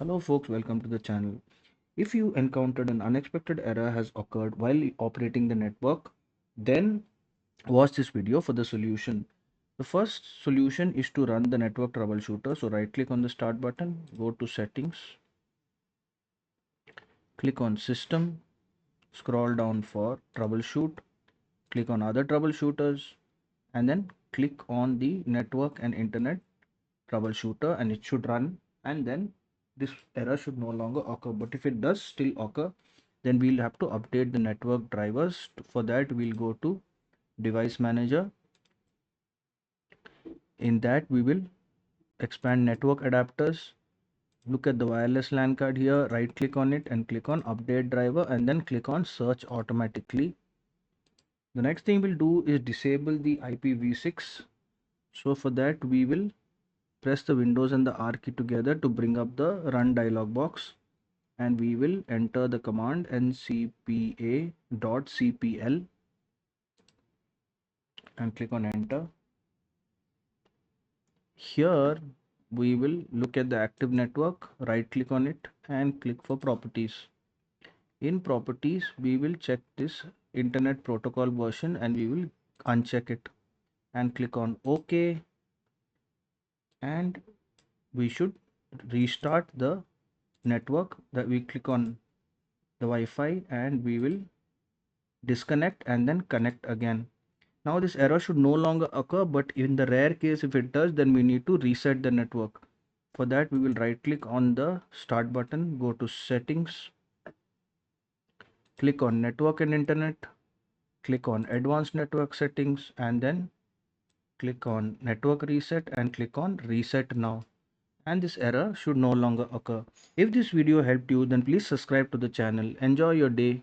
Hello folks, welcome to the channel. If you encountered an unexpected error has occurred while operating the network, then watch this video for the solution. The first solution is to run the network troubleshooter. So right click on the start button, go to settings, click on system, scroll down for troubleshoot, click on other troubleshooters, and then click on the network and internet troubleshooter, and it should run, and then this error should no longer occur. But if it does still occur, then we'll have to update the network drivers. For that, we'll go to device manager. In that, we will expand network adapters. Look at the wireless LAN card here, right click on it and click on update driver, and then click on search automatically. The next thing we'll do is disable the IPv6. So for that, we will press the Windows and the R key together to bring up the run dialog box, and we will enter the command ncpa.cpl and click on enter. Here we will look at the active network, right click on it and click for properties. In properties, we will check this internet protocol version and we will uncheck it and click on OK, and we should restart the network. That we click on the Wi-Fi and we will disconnect and then connect again. Now this error should no longer occur, but in the rare case if it does, then we need to reset the network. For that, we will right click on the start button, go to settings, click on network and internet, click on advanced network settings, and then click on network reset and click on reset now. And this error should no longer occur. If this video helped you, then please subscribe to the channel. Enjoy your day.